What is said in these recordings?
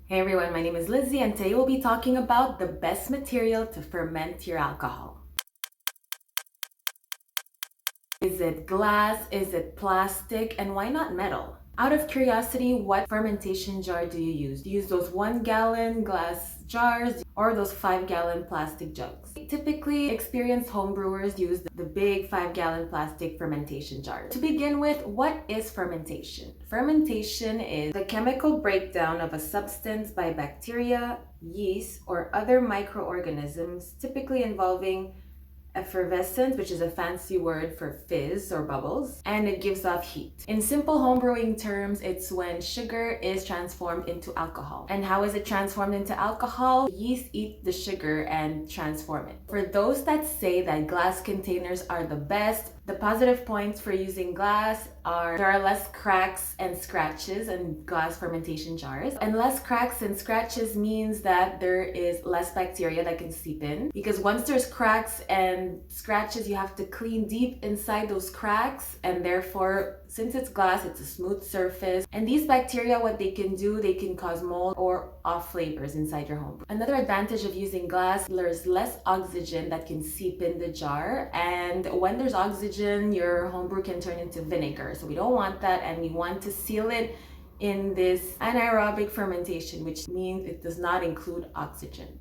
Hey everyone, my name is Lizzie and today we'll be talking about the best material to ferment your alcohol. Is it glass? Is it plastic? And why not metal? Out of curiosity, what fermentation jar do you use? Do you use those 1 gallon glass jars or those 5 gallon plastic jugs? Typically, experienced homebrewers use the big 5 gallon plastic fermentation jar. To begin with, what is fermentation? Fermentation is the chemical breakdown of a substance by bacteria, yeast, or other microorganisms, typically involving effervescence, which is a fancy word for fizz or bubbles, and it gives off heat. In simple homebrewing terms, it's when sugar is transformed into alcohol. And how is it transformed into alcohol? Yeast eat the sugar and transform it. For those that say that glass containers are the best, the positive points for using glass are there are less cracks and scratches in glass fermentation jars. And less cracks and scratches means that there is less bacteria that can seep in. Because once there's cracks and scratches, you have to clean deep inside those cracks. And therefore, since it's glass, it's a smooth surface. And these bacteria, what they can do, they can cause mold or off flavors inside your home. Another advantage of using glass, there's less oxygen that can seep in the jar. And when there's oxygen, your homebrew can turn into vinegar. So we don't want that, and we want to seal it in this anaerobic fermentation, which means it does not include oxygen.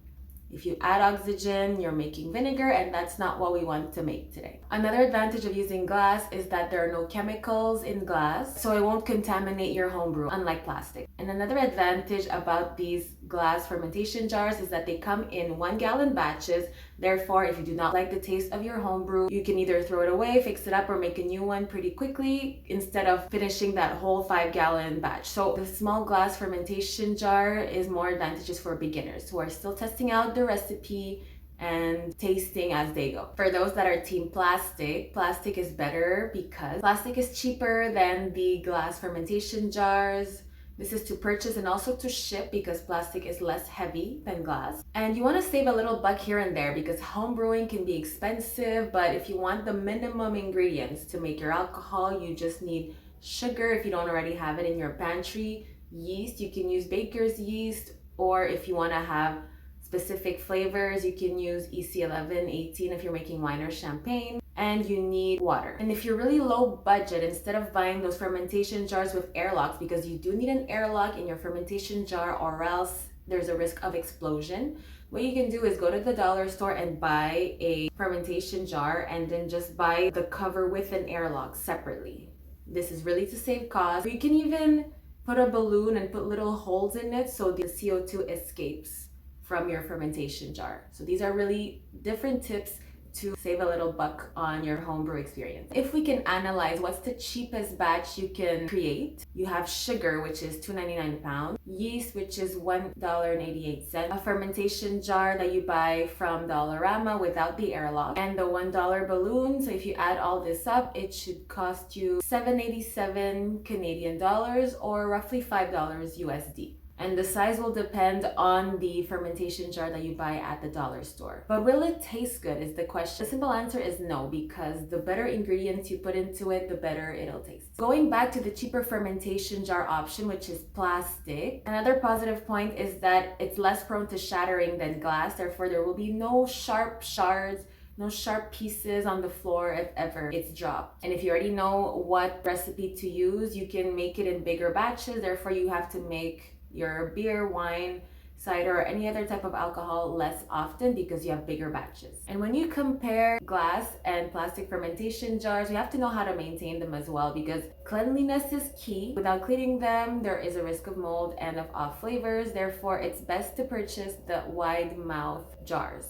If you add oxygen, you're making vinegar, and that's not what we want to make today. Another advantage of using glass is that there are no chemicals in glass, so it won't contaminate your homebrew, unlike plastic. And another advantage about these glass fermentation jars is that they come in 1 gallon batches. Therefore, if you do not like the taste of your homebrew, you can either throw it away, fix it up, or make a new one pretty quickly instead of finishing that whole 5 gallon batch. So the small glass fermentation jar is more advantageous for beginners who are still testing out the recipe and tasting as they go. For those that are team plastic, plastic is better because plastic is cheaper than the glass fermentation jars. This is to purchase and also to ship because plastic is less heavy than glass. And you want to save a little buck here and there because home brewing can be expensive, but if you want the minimum ingredients to make your alcohol, you just need sugar if you don't already have it in your pantry, yeast, you can use baker's yeast, or if you want to have specific flavors, you can use EC11, 18 if you're making wine or champagne, and you need water. And if you're really low budget, instead of buying those fermentation jars with airlocks, because you do need an airlock in your fermentation jar or else there's a risk of explosion, what you can do is go to the dollar store and buy a fermentation jar and then just buy the cover with an airlock separately. This is really to save cost. You can even put a balloon and put little holes in it so the CO2 escapes from your fermentation jar. So these are really different tips to save a little buck on your homebrew experience. If we can analyze what's the cheapest batch you can create, you have sugar, which is $2.99 a pound, yeast, which is $1.88, a fermentation jar that you buy from Dollarama without the airlock, and the $1 balloon. So if you add all this up, it should cost you $7.87 Canadian dollars or roughly $5 USD. And the size will depend on the fermentation jar that you buy at the dollar store. But will it taste good is the question. The simple answer is no, because the better ingredients you put into it, the better it'll taste. Going back to the cheaper fermentation jar option, which is plastic, another positive point is that it's less prone to shattering than glass. Therefore, there will be no sharp shards, no sharp pieces on the floor if ever it's dropped. And if you already know what recipe to use, you can make it in bigger batches. Therefore, you have to make your beer, wine, cider, or any other type of alcohol less often because you have bigger batches. And when you compare glass and plastic fermentation jars, you have to know how to maintain them as well because cleanliness is key. Without cleaning them, there is a risk of mold and of off flavors. Therefore, it's best to purchase the wide mouth jars.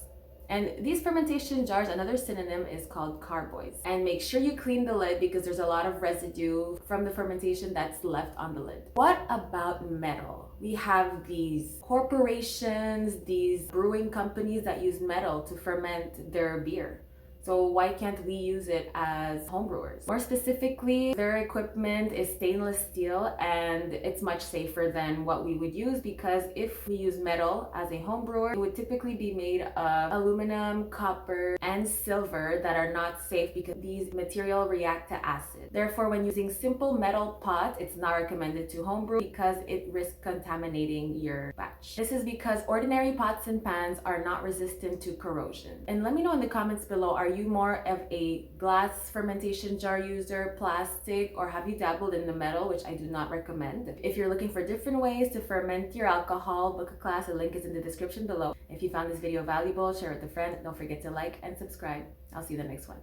And these fermentation jars, another synonym is called carboys. And make sure you clean the lid because there's a lot of residue from the fermentation that's left on the lid. What about metal? We have these corporations, these brewing companies that use metal to ferment their beer. So why can't we use it as homebrewers? More specifically, their equipment is stainless steel and it's much safer than what we would use because if we use metal as a homebrewer, it would typically be made of aluminum, copper, and silver that are not safe because these materials react to acid. Therefore, when using simple metal pots, it's not recommended to homebrew because it risks contaminating your batch. scratch. This is because ordinary pots and pans are not resistant to corrosion. And let me know in the comments below, are you more of a glass fermentation jar user, plastic, or have you dabbled in the metal, which I do not recommend? If you're looking for different ways to ferment your alcohol, book a class. The link is in the description below. If you found this video valuable, share it with a friend. Don't forget to like and subscribe. I'll see you in the next one.